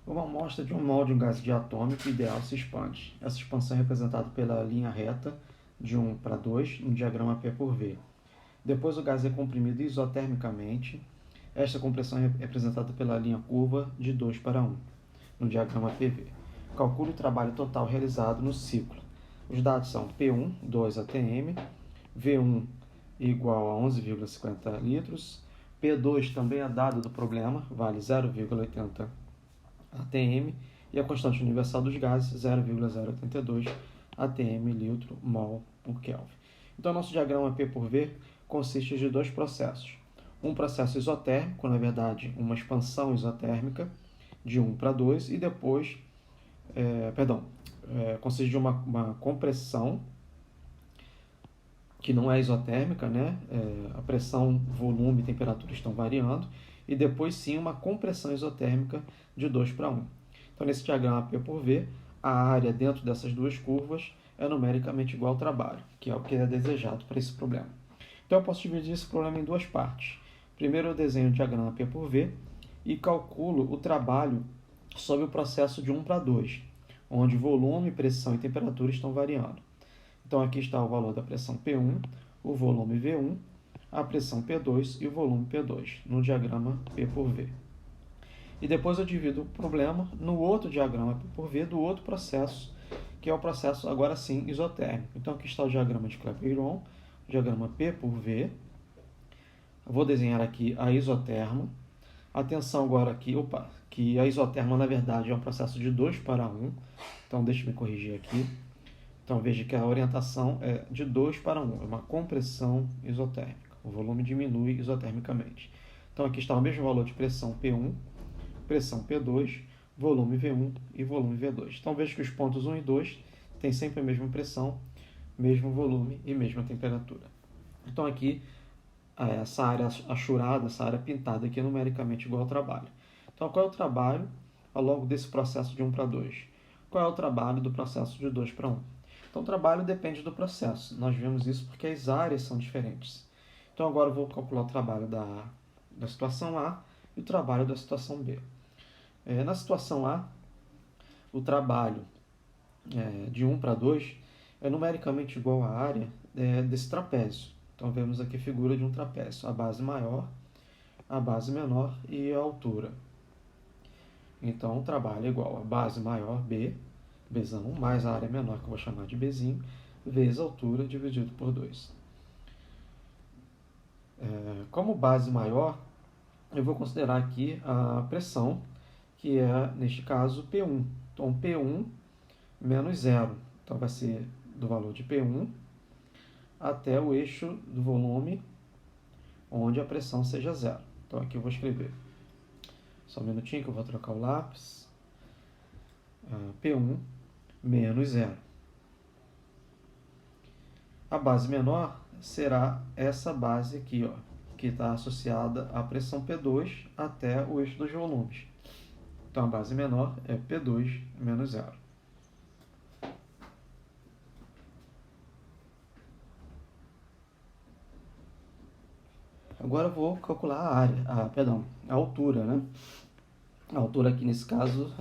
Uma amostra de um mol de um gás diatômico ideal se expande. Essa expansão é representada pela linha reta de 1 para 2 no diagrama P por V. Depois o gás é comprimido isotermicamente. Esta compressão é representada pela linha curva de 2 para 1 no diagrama PV. Calcule o trabalho total realizado no ciclo. Os dados são P1, 2 atm, V1 igual a 11,50 litros, P2 também é dado do problema, vale 0,80 atm, e a constante universal dos gases, 0,082 atm litro mol por Kelvin. Então, nosso diagrama P por V consiste de dois processos. Um processo isotérmico, na verdade, uma expansão isotérmica de 1 para 2, e depois, consiste de uma compressão que não é isotérmica, né? A pressão, volume e temperatura estão variando, e depois sim uma compressão isotérmica de 2 para 1. Então, nesse diagrama P por V, a área dentro dessas duas curvas é numericamente igual ao trabalho, que é o que é desejado para esse problema. Então, eu posso dividir esse problema em duas partes. Primeiro, eu desenho o diagrama P por V e calculo o trabalho sob o processo de 1 para 2, onde volume, pressão e temperatura estão variando. Então, aqui está o valor da pressão P1, o volume V1, a pressão P2 e o volume P2, no diagrama P por V. E depois eu divido o problema no outro diagrama P por V do outro processo, que é o processo, agora sim, isotérmico. Então, aqui está o diagrama de Clapeyron, o diagrama P por V. Eu vou desenhar aqui a isoterma. Atenção agora aqui, que a isoterma, na verdade, é um processo de 2 para 1. Então, deixa eu me corrigir aqui. Então, veja que a orientação é de 2 para 1, é uma compressão isotérmica. O volume diminui isotermicamente. Então, aqui está o mesmo valor de pressão P1, pressão P2, volume V1 e volume V2. Então, veja que os pontos 1 e 2 têm sempre a mesma pressão, mesmo volume e mesma temperatura. Então, aqui, essa área achurada, essa área pintada aqui é numericamente igual ao trabalho. Então, qual é o trabalho ao longo desse processo de 1 para 2? Qual é o trabalho do processo de 2 para 1? Então, o trabalho depende do processo. Nós vemos isso porque as áreas são diferentes. Então, agora eu vou calcular o trabalho da situação A e o trabalho da situação B. Na situação A, o trabalho de 1 para 2 é numericamente igual à área desse trapézio. Então, vemos aqui a figura de um trapézio. A base maior, a base menor e a altura. Então, o trabalho é igual a base maior, B, Bzão, mais a área menor, que eu vou chamar de Bzinho, vezes a altura dividido por 2. Como base maior, eu vou considerar aqui a pressão, que é, neste caso, P1. Então, P1 menos 0. Então, vai ser do valor de P1 até o eixo do volume, onde a pressão seja 0. Então, aqui eu vou escrever. Só um minutinho que eu vou trocar o lápis. P1 menos 0. A base menor será essa base aqui, que está associada à pressão P2 até o eixo dos volumes. Então, a base menor é P2 menos 0. Agora eu vou calcular a altura, né? A altura aqui, nesse caso,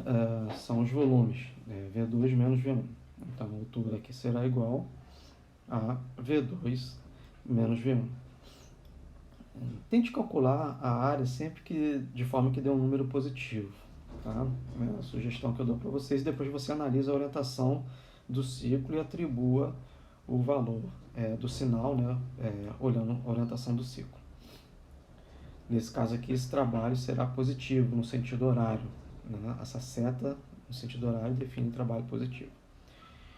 são os volumes, V2 menos V1. Então, a altura aqui será igual a V2 menos V1. Tente calcular a área sempre de forma que dê um número positivo. Tá? É a sugestão que eu dou para vocês. Depois você analisa a orientação do ciclo e atribua o valor do sinal, né? Olhando a orientação do ciclo. Nesse caso aqui, esse trabalho será positivo no sentido horário. Né? Essa seta no sentido horário define trabalho positivo.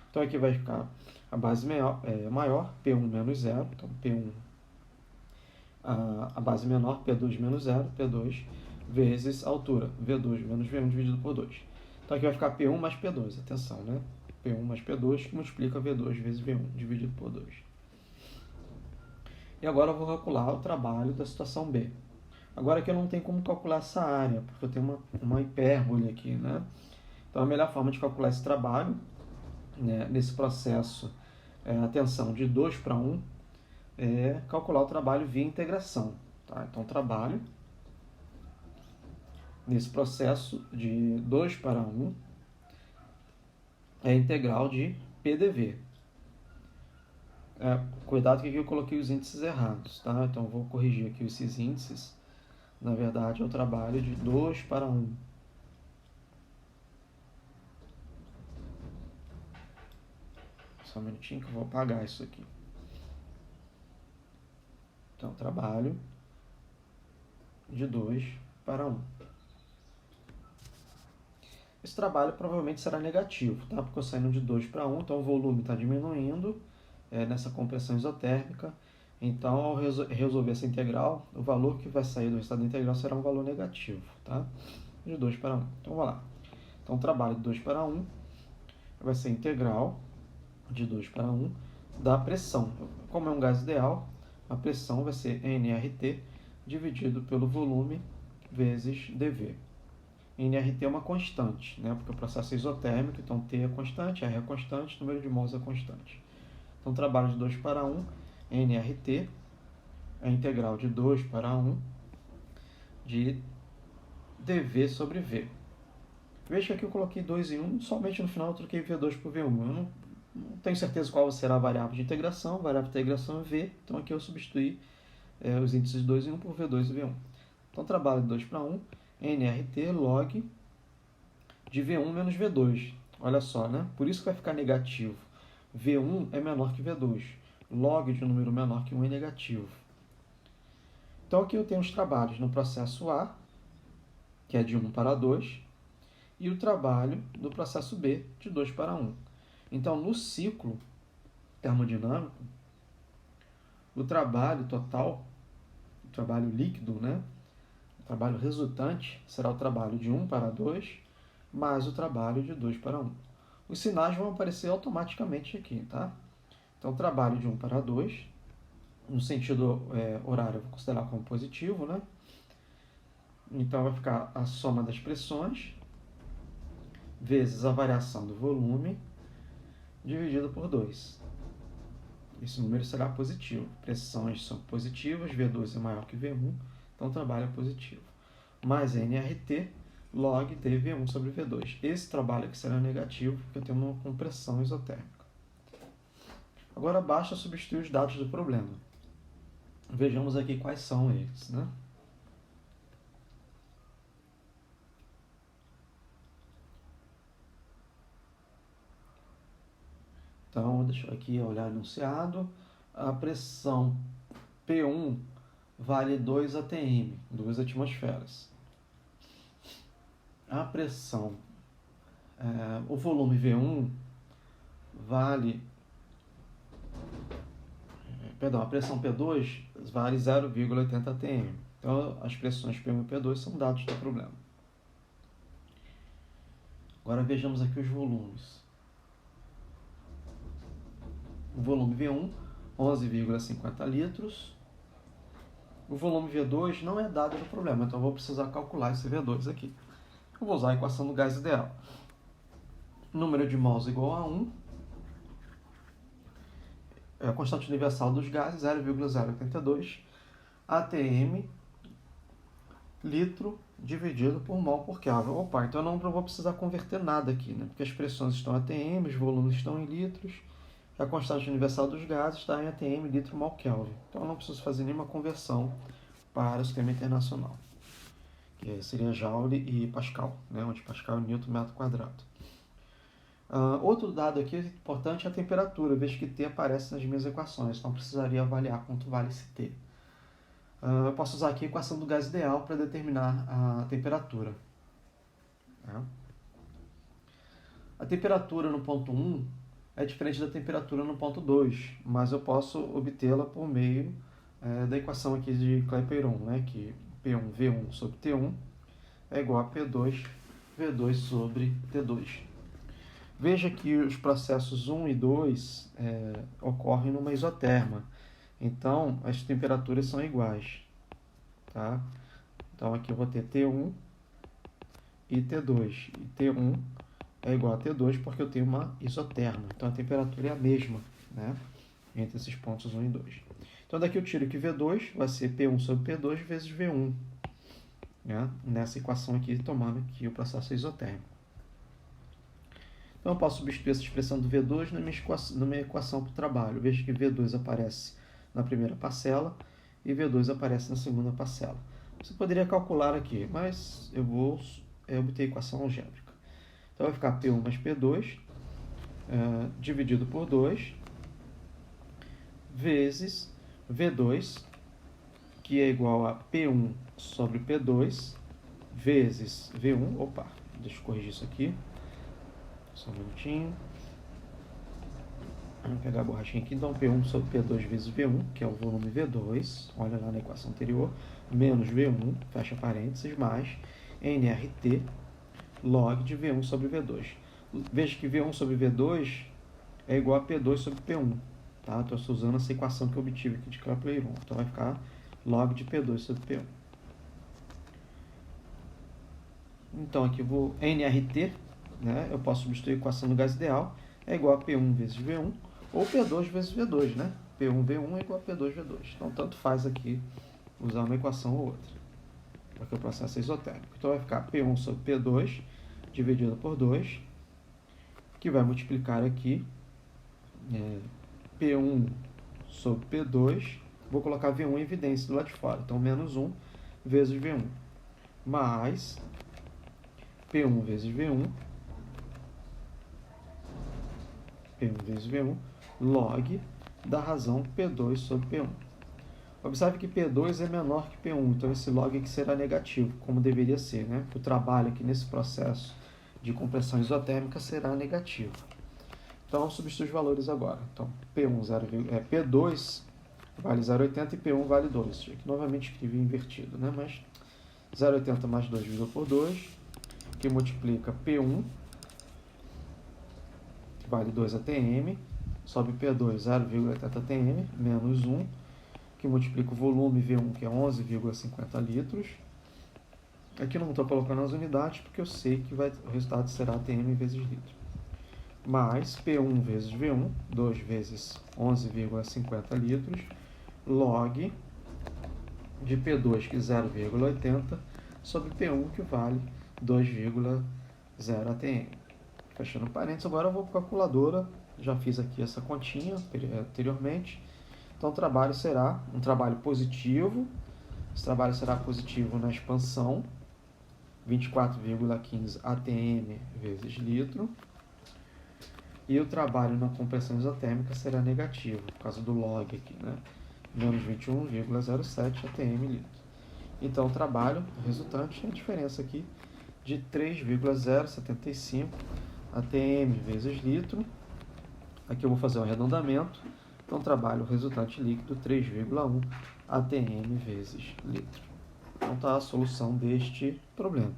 Então, aqui vai ficar a base maior, P1 menos 0. Então, P1, a base menor, P2 menos 0, P2, vezes a altura, V2 menos V1 dividido por 2. Então, aqui vai ficar P1 mais P2. Atenção, né? P1 mais P2, que multiplica V2 vezes V1 dividido por 2. E agora eu vou calcular o trabalho da situação B. Agora aqui eu não tenho como calcular essa área, porque eu tenho uma hipérbole aqui, né? Então, a melhor forma de calcular esse trabalho, né, nesse processo, atenção, de 2 para 1, é calcular o trabalho via integração. Tá? Então, o trabalho nesse processo de 2 para 1, é a integral de PDV. Cuidado que aqui eu coloquei os índices errados, tá? Então eu vou corrigir aqui esses índices. Na verdade, é o trabalho de 2 para 1. Só um minutinho que eu vou apagar isso aqui. Então, trabalho de 2 para 1. Esse trabalho provavelmente será negativo, tá? Porque eu saindo de 2 para 1, então o volume está diminuindo nessa compressão isotérmica. Então, ao resolver essa integral, o valor que vai sair do resultado da integral será um valor negativo, tá? De 2 para 1. Então, vamos lá. Então, o trabalho de 2 para 1 vai ser integral de 2 para 1 da pressão. Como é um gás ideal, a pressão vai ser nRT dividido pelo volume vezes dV. nRT é uma constante, né? Porque o processo é isotérmico, então T é constante, R é constante, número de mols é constante. Então, trabalho de 2 para 1, nRT, é a integral de 2 para 1 de dV sobre V. Veja que aqui eu coloquei 2 em 1, somente no final eu troquei V2 por V1. Eu não tenho certeza qual será a variável de integração é V, então aqui eu substituí os índices de 2 em 1 por V2 e V1. Então, trabalho de 2 para 1, nRT log de V1 menos V2. Olha só, né? Por isso que vai ficar negativo. V1 é menor que V2. Log de um número menor que 1 é negativo. Então, aqui eu tenho os trabalhos no processo A, que é de 1 para 2, e o trabalho do processo B, de 2 para 1. Então, no ciclo termodinâmico, o trabalho total, o trabalho líquido, né? O trabalho resultante será o trabalho de 1 para 2, mais o trabalho de 2 para 1. Os sinais vão aparecer automaticamente aqui, tá? Então, trabalho de 1 para 2, no sentido horário eu vou considerar como positivo, né? Então, vai ficar a soma das pressões vezes a variação do volume dividido por 2. Esse número será positivo. Pressões são positivas, V2 é maior que V1, então o trabalho é positivo. Mais nRT log de V1 sobre V2. Esse trabalho aqui será negativo, porque eu tenho uma compressão isotérmica. Agora basta substituir os dados do problema. Vejamos aqui quais são eles, né? Então, deixa eu aqui olhar o enunciado. A pressão P1 vale 2 atm, 2 atmosferas. A pressão, o volume V1 vale, a pressão P2 vale 0,80 atm. Então, as pressões P1 e P2 são dados do problema. Agora vejamos aqui os volumes. O volume V1, 11,50 litros. O volume V2 não é dado no problema, então eu vou precisar calcular esse V2 aqui. Eu vou usar a equação do gás ideal. Número de mols igual a 1. É a constante universal dos gases, 0,082 atm litro dividido por mol por Kelvin. Opa, então eu não vou precisar converter nada aqui, né? Porque as pressões estão em atm, os volumes estão em litros, a constante universal dos gases está em atm, litro, mol, Kelvin. Então eu não preciso fazer nenhuma conversão para o sistema internacional, que seria Joule e Pascal, né? Onde Pascal é Newton metro quadrado. Outro dado aqui importante é a temperatura, vejo que T aparece nas minhas equações, então precisaria avaliar quanto vale esse T. Eu posso usar aqui a equação do gás ideal para determinar a temperatura. A temperatura no ponto 1 é diferente da temperatura no ponto 2, mas eu posso obtê-la por meio da equação aqui de Clapeyron, né? Que P1 V1 sobre T1 é igual a P2 V2 sobre T2. Veja que os processos 1 e 2 ocorrem numa isoterma. Então, as temperaturas são iguais. Tá? Então, aqui eu vou ter T1 e T2. E T1 é igual a T2 porque eu tenho uma isoterma. Então, a temperatura é a mesma, né? Entre esses pontos 1 e 2. Então, daqui eu tiro que V2 vai ser P1 sobre P2 vezes V1. né, nessa equação aqui, tomando aqui o processo isotérmico. Então eu posso substituir essa expressão do V2 na minha equação para o trabalho. Veja que V2 aparece na primeira parcela e V2 aparece na segunda parcela. Você poderia calcular aqui, mas eu vou obter a equação algébrica. Então vai ficar P1 mais P2 dividido por 2 vezes V2, que é igual a P1 sobre P2 vezes V1. Opa, deixa eu corrigir isso aqui. Só um minutinho. Vamos pegar a borrachinha aqui. Então, P1 sobre P2 vezes V1, que é o volume V2, olha lá na equação anterior, menos V1, fecha parênteses, mais nRT log de V1 sobre V2. Veja que V1 sobre V2 é igual a P2 sobre P1. Tá? Estou usando essa equação que eu obtive aqui de Kepler-1. Então, vai ficar log de P2 sobre P1. Então, aqui eu vou nRT, né? Eu posso substituir a equação do gás ideal, é igual a P1 vezes V1, ou P2 vezes V2, né? P1 V1 é igual a P2 V2. Então, tanto faz aqui usar uma equação ou outra, porque o processo é isotérmico. Então, vai ficar P1 sobre P2 dividido por 2, que vai multiplicar aqui P1 sobre P2, vou colocar V1 em evidência do lado de fora, então menos 1 vezes V1, mais P1 vezes V1, P1 vezes V1, log da razão P2 sobre P1. Observe que P2 é menor que P1, então esse log aqui será negativo, como deveria ser, né? O trabalho aqui nesse processo de compressão isotérmica será negativo. Então, vamos substituir os valores agora. Então, P2 vale 0,80 e P1 vale 2. Aqui novamente escrevi invertido, né? Mas 0,80 mais 2 dividido por 2, que multiplica P1, que vale 2 atm, sobre P2, 0,80 atm, menos 1, que multiplica o volume V1, que é 11,50 litros. Aqui não estou colocando as unidades, porque eu sei que o resultado será atm vezes litro. Mais P1 vezes V1, 2 vezes 11,50 litros, log de P2, que é 0,80, sobre P1, que vale 2,0 atm. Fechando parênteses, agora eu vou para a calculadora, já fiz aqui essa continha anteriormente. Então o trabalho será um trabalho positivo, esse trabalho será positivo na expansão, 24,15 atm vezes litro, e o trabalho na compressão isotérmica será negativo, por causa do log aqui, né? Menos 21,07 atm litro. Então o trabalho resultante tem a diferença aqui de 3,075 atm vezes litro. Aqui eu vou fazer um arredondamento. Então, trabalho resultante líquido 3,1 atm vezes litro. Então, está a solução deste problema.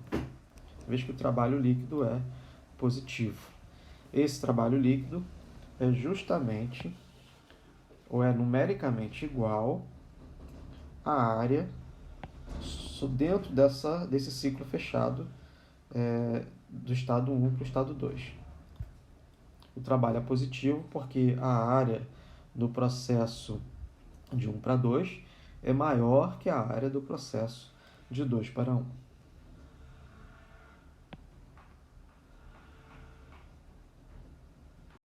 Veja que o trabalho líquido é positivo. Esse trabalho líquido é justamente, ou é numericamente igual à área dentro desse ciclo fechado do estado 1 para o estado 2. O trabalho é positivo porque a área do processo de 1 para 2 é maior que a área do processo de 2 para 1.